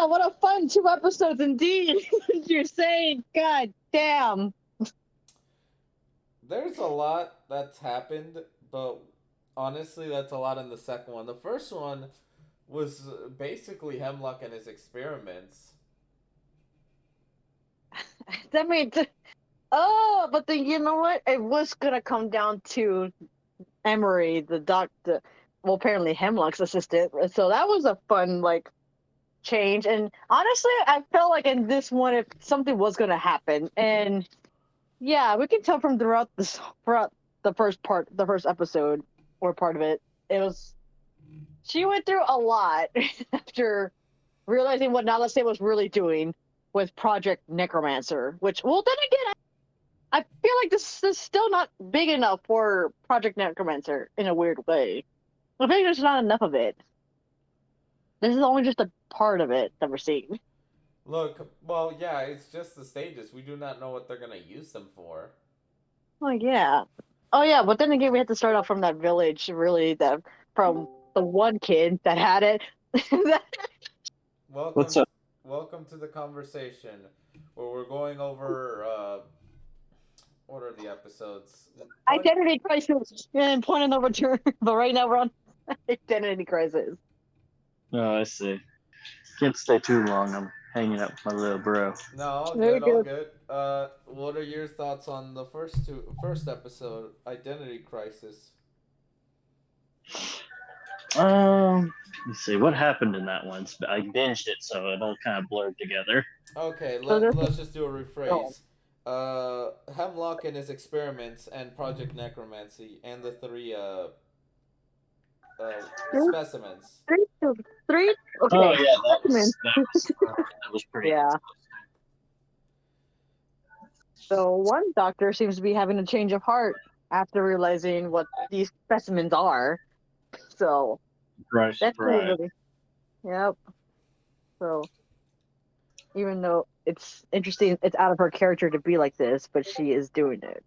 yeah, what a fun 2 episodes indeed. You're saying, God damn. There's a lot that's happened, but honestly, that's a lot in the second one. The first one was basically Hemlock and his experiments. I mean, oh, but then you know what? It was gonna come down to Emery, the doctor. Well, apparently Hemlock's assistant. So that was a fun change. And honestly, I felt like in this one, if something was gonna happen, and yeah, we can tell from throughout the first episode or part of it, it was she went through a lot after realizing what Nalase was really doing with Project Necromancer. Which, well, then again, I feel like this is still not big enough for Project Necromancer in a weird way. I think there's not enough of it. This is only just a part of it that we're seeing. Look, well, yeah, it's just the stages. We do not know what they're gonna use them for. Oh yeah. Oh yeah, but then again we had to start off from that village, really that from the one kid that had it. Welcome, What's up? welcome to the conversation where we're going over what are the episodes? Identity crisis and point of no return. But right now we're on identity crisis. Oh, I see. Can't stay too long. I'm hanging out with my little bro. No, all Very good, all good. good. What are your thoughts on the first episode, Identity Crisis? Let's see what happened in that one. I binged it, so it all kind of blurred together. Okay, So this let's just do a oh, rephrase. Hemlock and his experiments and Project Necromancy and the three three, specimens. three. Oh Okay. yeah, that was pretty. Yeah. So one doctor seems to be having a change of heart after realizing what these specimens are. So Right, that's right. really, yep. So even though it's interesting, it's out of her character to be like this, but she is doing it.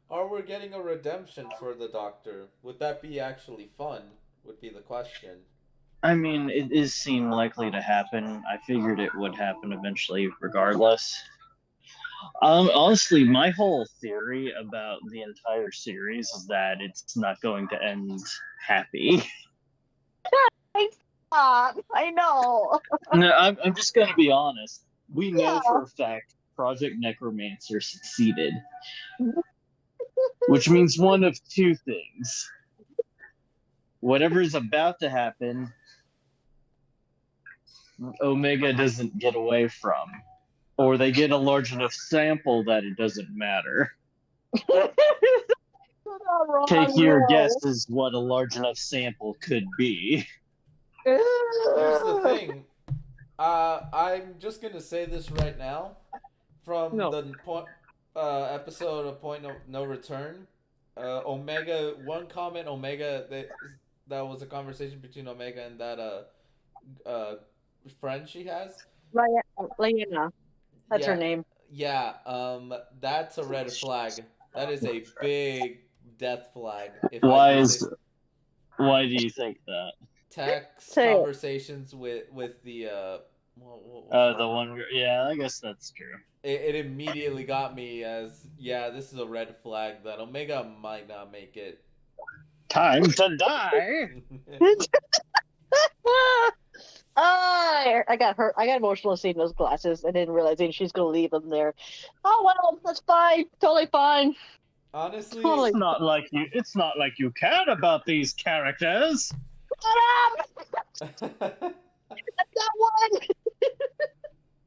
Or we're getting a redemption for the Doctor. Would that be actually fun? Would be the question. I mean, it is seem likely to happen. I figured it would happen eventually, regardless. Honestly, my whole theory about the entire series is that it's not going to end happy. I know. No, I'm just going to be honest. We know Yeah. for a fact Project Necromancer succeeded, which means one of two things. Whatever is about to happen, Omega doesn't get away from, or they get a large enough sample that it doesn't matter. Take your guesses what a large enough sample could be. Here's the thing. I'm just gonna say this right now. From the episode of Point No Return, Omega. One comment, Omega. That was a conversation between Omega and that friend she has. Lena. That's her name. Yeah. That's a red flag. That is a big death flag. Why do you think that? Text conversations with the the one. Yeah, I guess that's true. It immediately got me as this is a red flag that Omega might not make it. Time to die. I got hurt. I got emotional seeing those glasses and then realizing she's gonna leave them there. Oh well, that's fine. Totally fine. Honestly, Totally. It's not like you cared about these characters. Shut up! That one.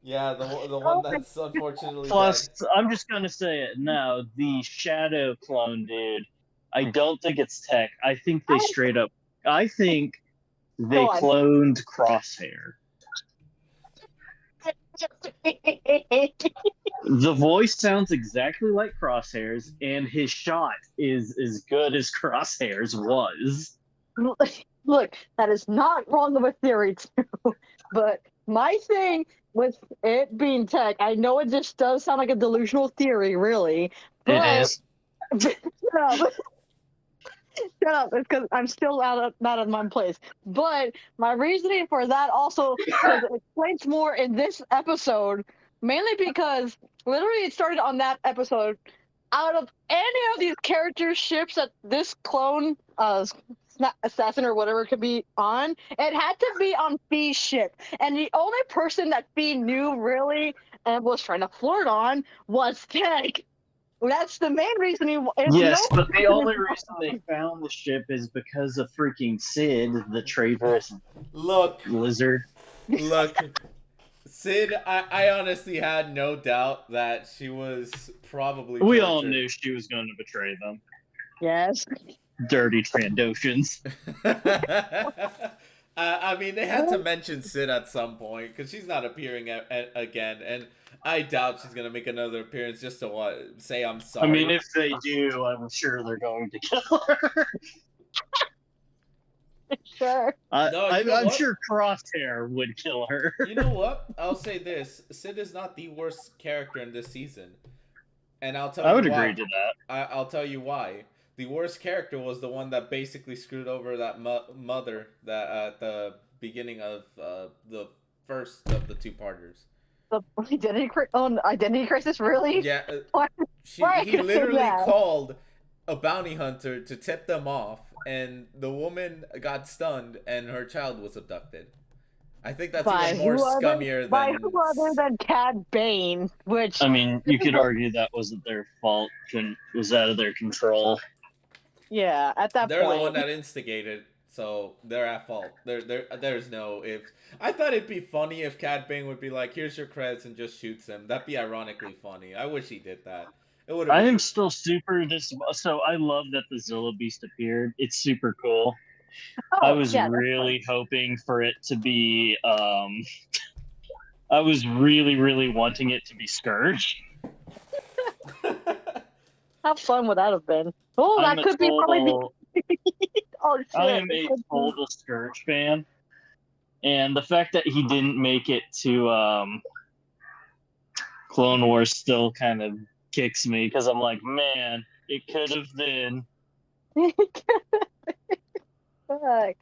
Yeah, the one that's unfortunately Plus, dead. I'm just gonna say it now. The Shadow clone dude, I don't think it's tech. I think they straight up. I think they cloned Crosshair. The voice sounds exactly like Crosshair's, and his shot is as good as Crosshair's was. Look, that is not wrong of a theory, too. But my thing with it being tech, I know it just does sound like a delusional theory, really. But, It is. Shut up! It's because I'm still not in my place. But my reasoning for that also because it explains more in this episode, mainly because literally it started on that episode. Out of any of these character ships that this clone assassin or whatever could be on, it had to be on Fee's ship, and the only person that Fee knew really and was trying to flirt on was Tech. That's the main reason he. It's Yes, no. but the only reason they found the ship is because of freaking Sid, the traitorous Look, lizard. look, Sid. I honestly had no doubt that she was probably. We all tortured. knew she was going to betray them. Yes. Dirty Trandoshans. I mean, they had to mention Sid at some point because she's not appearing again, and I doubt she's gonna make another appearance just to say I'm sorry. I mean, if they do, I'm sure they're going to kill her. Sure. I'm sure Crosshair would kill her. You know what? I'll say this: Sid is not the worst character in this season, and I'll tell you. I would why. agree to that. I'll tell you why. The worst character was the one that basically screwed over that mother that at the beginning of the first of the two-parters. The identity crisis, really? Yeah, Why he literally called a bounty hunter to tip them off, and the woman got stunned, and her child was abducted. I think that's even more scummier than... By who other than Cad Bane, which... I mean, you could argue that wasn't their fault, it was out of their control. Yeah, at that point. They're the one that instigated, so they're at fault. There's no ifs. I thought it'd be funny if Cad Bane would be like, here's your credits, and just shoots him. That'd be ironically funny. I wish he did that. I am still super so I love that the Zilla Beast appeared. It's super cool. I was really hoping for it to be I was really wanting it to be Scourge. How fun would that have been? Oh, that could be probably oh shit. I am a total Scourge fan. And the fact that he didn't make it to Clone Wars still kind of kicks me because I'm like, man, it could have been. Fuck.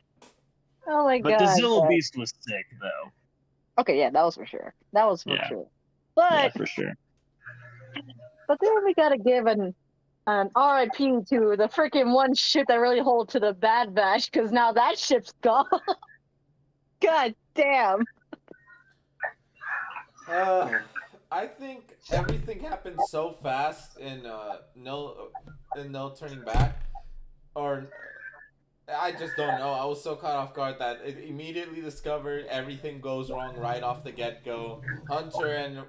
Oh my god. But the Zilla Beast was sick though. Okay, yeah, that was for sure. That was for sure. But yeah, for sure. But then we gotta give an RIP to the freaking one ship that really hold to the Bad Batch, because now that ship's gone. God damn. I think everything happened so fast in no turning back, or I just don't know. I was so caught off guard that it immediately discovered everything goes wrong right off the get-go. Hunter and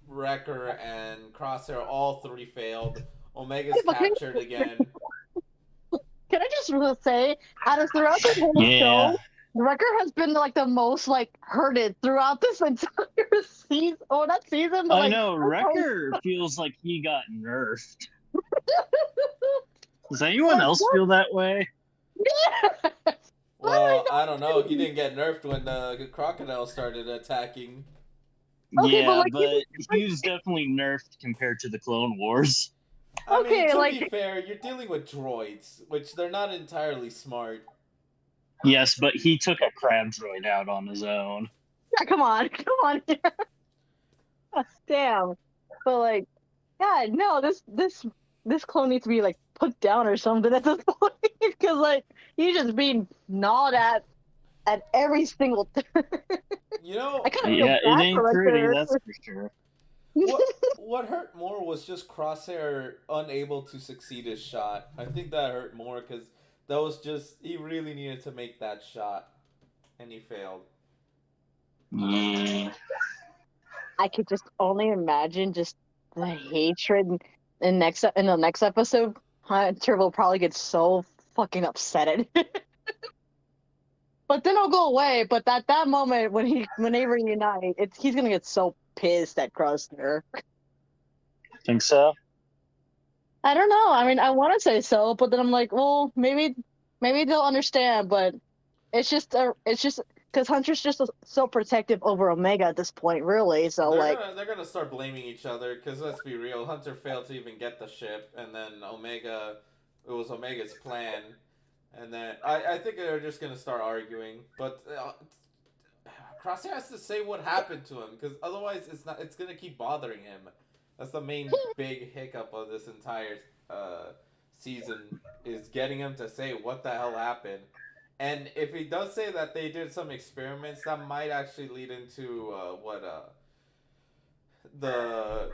Wrecker and Crosshair, all three failed. Omega's captured again. Can I just say, throughout the whole show, Wrecker has been like the most hurted throughout this entire season. Oh, not season. But, I know Wrecker feels like he got nerfed. Does anyone else feel that way? Yeah. Well, I don't know. He didn't get nerfed when the crocodile started attacking. Okay, yeah, but he was definitely nerfed compared to the Clone Wars. I mean, to be fair, you're dealing with droids, which they're not entirely smart. Yes, but he took a crab droid out on his own. Yeah, come on. Damn. But God, no, this clone needs to be put down or something at this point, because he's just being gnawed at every thing. You know, it ain't pretty, that's for sure. What hurt more was just Crosshair unable to succeed his shot. I think that hurt more because that was just, he really needed to make that shot, and he failed. I could just only imagine just the hatred in the next episode. Hunter will probably get so fucking upset at it. But then it'll go away. But at that moment when they reunite, he's gonna get so pissed at Crosshair. Think so? I don't know. I mean, I want to say so, but then I'm like, well, maybe they'll understand. But it's just because Hunter's just so protective over Omega at this point, really. So they're gonna start blaming each other because let's be real, Hunter failed to even get the ship, and then Omega it was Omega's plan, and then I think they're just gonna start arguing. But Crosshair has to say what happened to him, because otherwise it's gonna keep bothering him. That's the main big hiccup of this entire season, is getting him to say what the hell happened. And if he does say that they did some experiments, that might actually lead into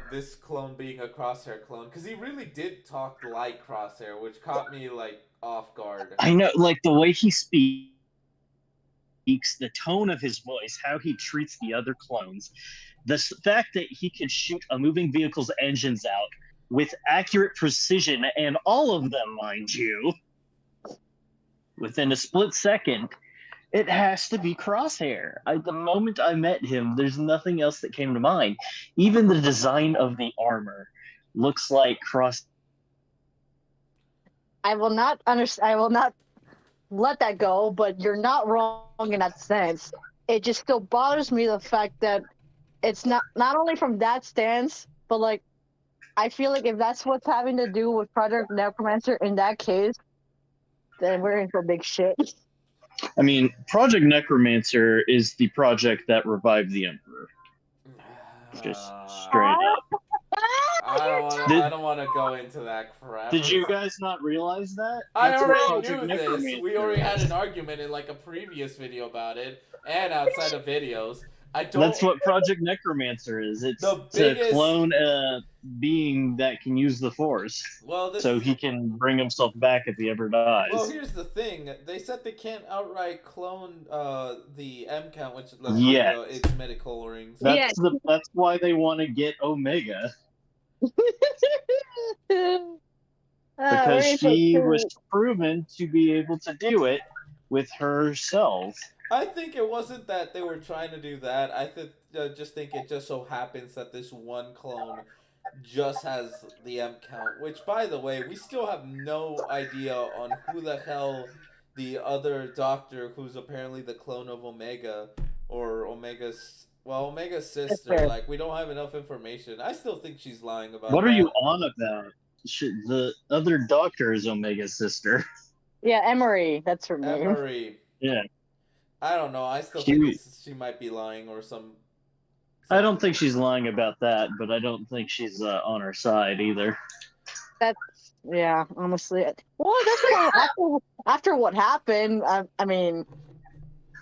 this clone being a Crosshair clone, because he really did talk like Crosshair, which caught me like off guard. I know, like the way he speaks, the tone of his voice, how he treats the other clones, the fact that he could shoot a moving vehicle's engines out with accurate precision, and all of them, mind you, within a split second. It has to be Crosshair. The moment I met him, there's nothing else that came to mind. Even the design of the armor looks like Cross. I will not let that go, but you're not wrong in that sense. It just still bothers me, the fact that it's not only from that stance, but like, I feel like if that's what's having to do with Project Necromancer in that case, then we're in for big shit. I mean, Project Necromancer is the project that revived the Emperor. Just straight up. I don't want to go into that crap. Did you guys not realize that? I already knew this. We already had an argument in like a previous video about it, and outside of videos. That's what Project Necromancer is. It's a clone being that can use the Force. Well, so he can bring himself back if he ever dies. Well, here's the thing. They said they can't outright clone the M count, which is its midi-chlorines. That's why they want to get Omega. Because she was proven to be able to do it with her cells. I think it wasn't that they were trying to do that. I just think it just so happens that this one clone just has the M count. Which, by the way, we still have no idea on who the hell the other doctor, who's apparently the clone of Omega, or Omega's sister. Like, we don't have enough information. I still think she's lying about What that. are you on about? The other doctor is Omega's sister. Yeah, Emery. That's her name. Emery. Yeah. I don't know. I still think she might be lying or some. I don't think she's lying about that, but I don't think she's on her side either. Yeah, honestly. Well, that's after what happened. I mean,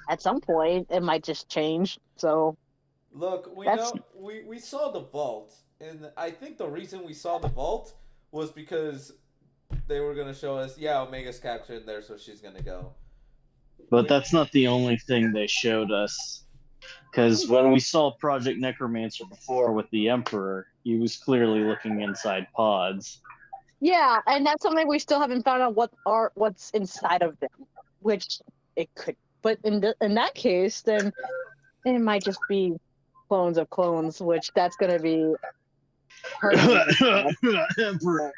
at some point it might just change. So. Look, we saw the vault, and I think the reason we saw the vault was because they were gonna show us, Omega's captured in there, so she's gonna go. But that's not the only thing they showed us. Because when we saw Project Necromancer before with the Emperor, he was clearly looking inside pods. Yeah, and that's something we still haven't found out what's inside of them, which it could. But in that case, then it might just be clones of clones, which that's going to be. Emperor.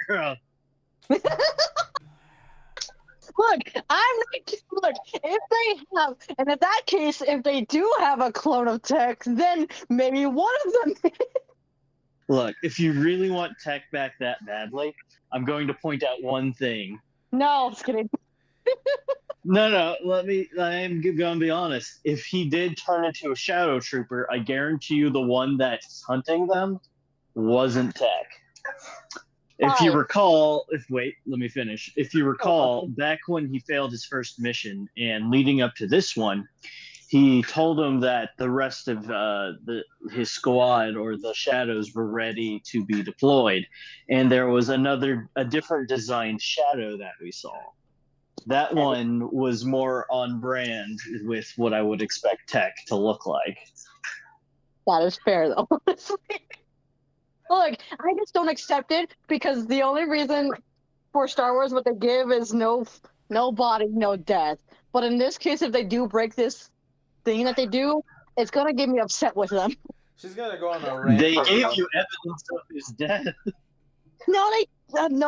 Look, if they have, and in that case, if they do have a clone of Tech, then maybe one of them. Look, if you really want Tech back that badly, I'm going to point out one thing. No, just kidding. No, I'm going to be honest. If he did turn into a Shadow Trooper, I guarantee you the one that's hunting them wasn't Tech. If you recall, let me finish. If you recall, back when he failed his first mission and leading up to this one, he told him that the rest of his squad or the Shadows were ready to be deployed. And there was a different designed Shadow that we saw. That one was more on brand with what I would expect Tech to look like. That is fair, though. Look, I just don't accept it because the only reason for Star Wars what they give is no body, no death. But in this case, if they do break this thing that they do, it's going to get me upset with them. She's going to go on a rant. They gave you evidence of his death. No,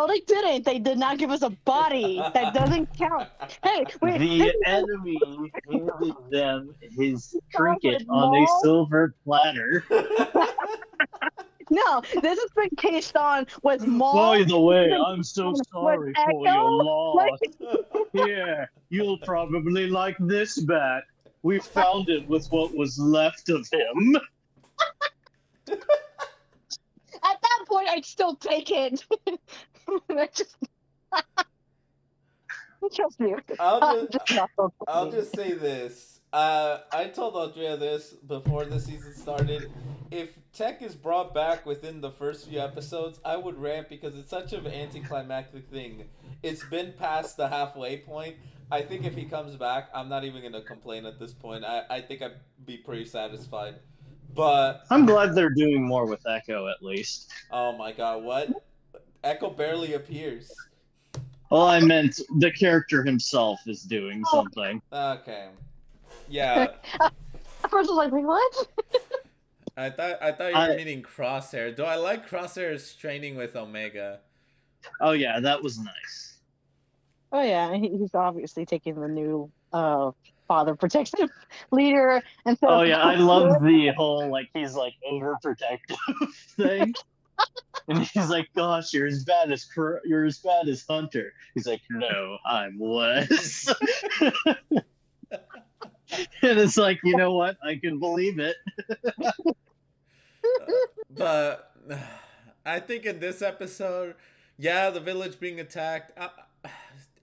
they didn't. They did not give us a body. That doesn't count. Hey, wait. The enemy handed them his trinket on a silver platter. No, this has been cased on with Maul. By the way, I'm so sorry with for your Echo. loss. Here, you'll probably like this bat. We found it with what was left of him. At that point, I'd still take it. I just, trust me. I'll just say this. I told Andrea this before the season started. If Tech is brought back within the first few episodes, I would rant because it's such an anticlimactic thing. It's been past the halfway point. I think if he comes back, I'm not even gonna complain at this point. I think I'd be pretty satisfied. But I'm glad they're doing more with Echo at least. oh my god, what? Echo barely appears. Well, I meant the character himself is doing something. Okay. Yeah. At first, I was like, wait, what? I thought you were meaning Crosshair. Though I like Crosshair's training with Omega. Oh yeah, that was nice. Oh yeah, he's obviously taking the new father protective leader. And so, oh yeah, I love the whole like he's like overprotective thing. And he's like, "Gosh, you're as bad as Hunter." He's like, "No, I'm Wes." And it's like, you know what? I can believe it. But I think in this episode, yeah, the village being attacked.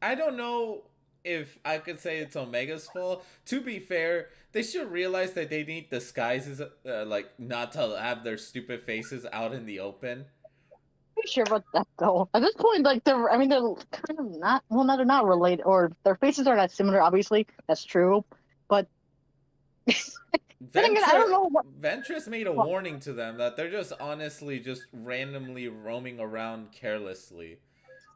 I don't know if I could say it's Omega's fault. To be fair, they should realize that they need disguises, like not to have their stupid faces out in the open. Pretty sure about that though. At this point, like they're kind of not. Well, no, they're not related, or their faces are not similar. Obviously, that's true. But then again, I don't know what. Ventress made a warning to them that they're just honestly just randomly roaming around carelessly,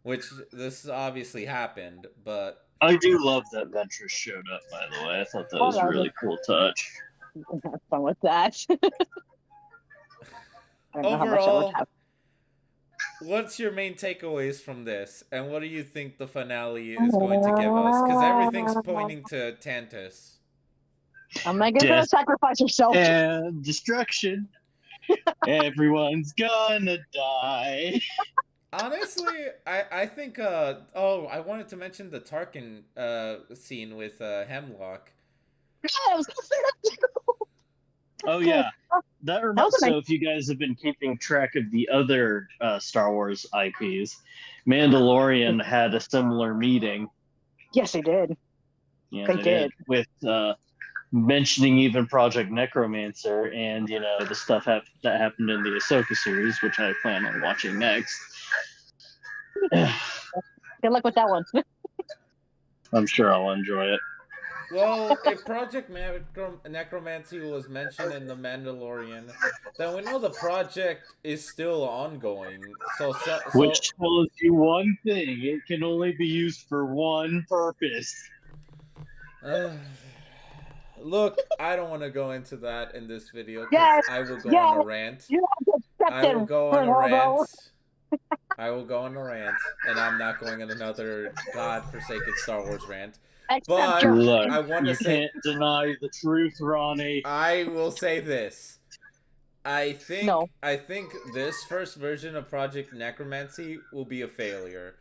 which this obviously happened. But I do love that Ventress showed up. By the way, I thought that was a really cool touch. Have fun with that. Overall, what's your main takeaways from this, and what do you think the finale is going to give us? Because everything's pointing to Tantus. Omega's gonna sacrifice herself. And destruction. Everyone's gonna die. Honestly, I think I wanted to mention the Tarkin scene with Hemlock. Yeah, I was gonna say that too. Oh yeah, that reminds me. So if you guys have been keeping track of the other Star Wars IPs, Mandalorian had a similar meeting. Yes, they did. Yeah, they did with mentioning even Project Necromancer and the stuff that happened in the Ahsoka series, which I plan on watching next. Good luck with that one. I'm sure I'll enjoy it. Well, if Project Necromancy was mentioned in The Mandalorian, then we know the project is still ongoing. Which tells you one thing: it can only be used for one purpose. Look, I don't want to go into that in this video because I will go on a rant. I will go on a rant. I will go on a rant, and I'm not going on another godforsaken Star Wars rant. But look, I want to say, can't deny the truth, Ronnie. I will say this. I think this first version of Project Necromancy will be a failure.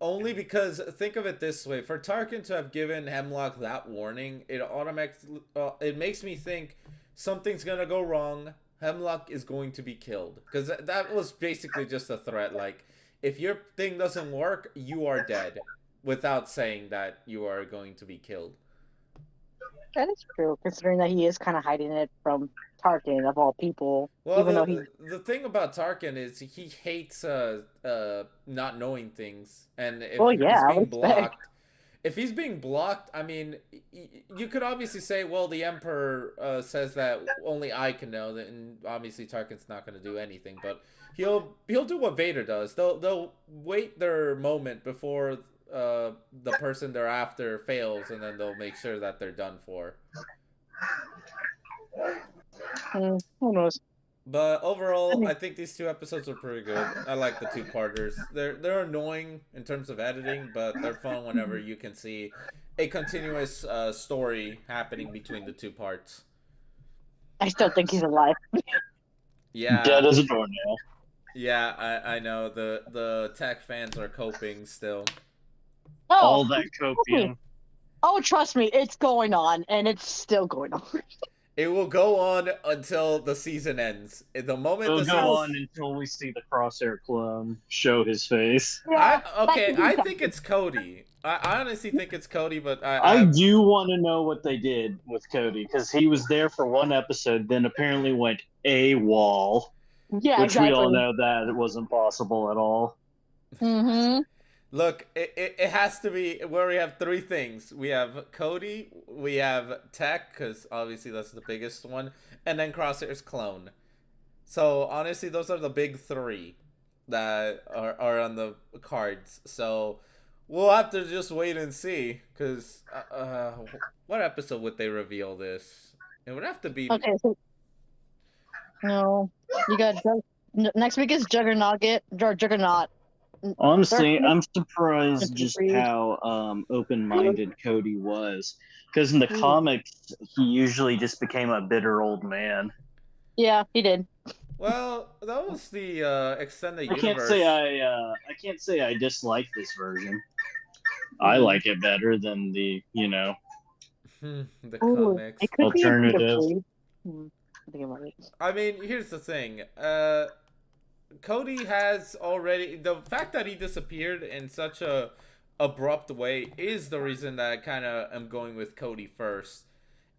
Only because, think of it this way, for Tarkin to have given Hemlock that warning, it makes me think something's gonna go wrong. Hemlock is going to be killed. Because that was basically just a threat, like, if your thing doesn't work, you are dead. Without saying that you are going to be killed. That is true, considering that he is kind of hiding it from Tarkin, of all people. Well, even though the thing about Tarkin is he hates not knowing things, and if he's being blocked, I mean, you could obviously say, well, the Emperor says that only I can know, and obviously Tarkin's not going to do anything, but he'll do what Vader does. They'll wait their moment before the person they're after fails, and then they'll make sure that they're done for. Who knows? But overall, I think these two episodes are pretty good. I like the two-parters. They're annoying in terms of editing, but they're fun whenever you can see a continuous story happening between the two parts. I still think he's alive. Yeah, Dead as a doornail. yeah, I know the tech fans are coping still. All Oh, that copium. trust me, it's going on, and it's still going on. It will go on until the season ends. The moment It'll the go on season... until we see the Crosshair clone show his face. Yeah, I think it's Cody. I honestly think it's Cody, but I do want to know what they did with Cody, because he was there for one episode, then apparently went AWOL, yeah, which we all exactly. know that it wasn't possible at all. Mm-hmm. Look, it has to be where we have three things. We have Cody, we have Tech, because obviously that's the biggest one, and then Crosshair's clone. So honestly, those are the big three that are on the cards. So we'll have to just wait and see, because what episode would they reveal this? It would have to be... Okay, so no, you got next week is Juggernaut. Honestly, 13th I'm surprised is just Reed. how open-minded Cody was. Because in the comics, he usually just became a bitter old man. Yeah, he did. Well, that was the extended I universe. can't say I dislike this version. I like it better than the The comics. It could alternative. I mean, here's the thing. Cody has already... The fact that he disappeared in such a abrupt way is the reason that I kind of am going with Cody first.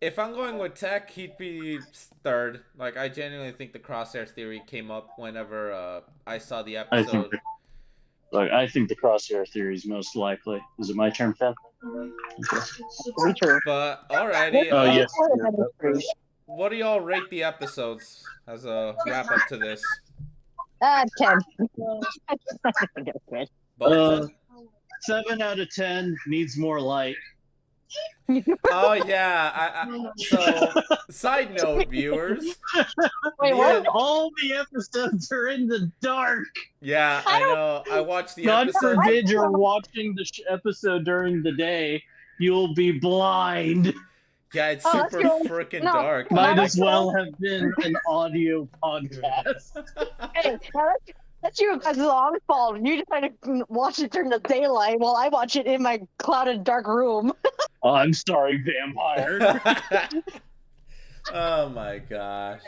If I'm going with Tech, he'd be third. Like, I genuinely think the Crosshair theory came up whenever I saw the episode. I think the Crosshair theory is most likely. Is it my turn, Fen? But, alrighty. Oh, yes. What do y'all rate the episodes as a wrap-up to this? 10. 7 out of 10. Needs more light. Oh yeah. So, side note, viewers. Wait, what? All the episodes are in the dark. Yeah, I know. I watched the God episode. forbid you're watching the episode during the day. You'll be blind. Yeah, it's super freaking dark. Might as well have been an audio podcast. Hey, that's your guys' own fault. You decide to watch it during the daylight while I watch it in my clouded dark room. I'm sorry, vampire. Oh my gosh.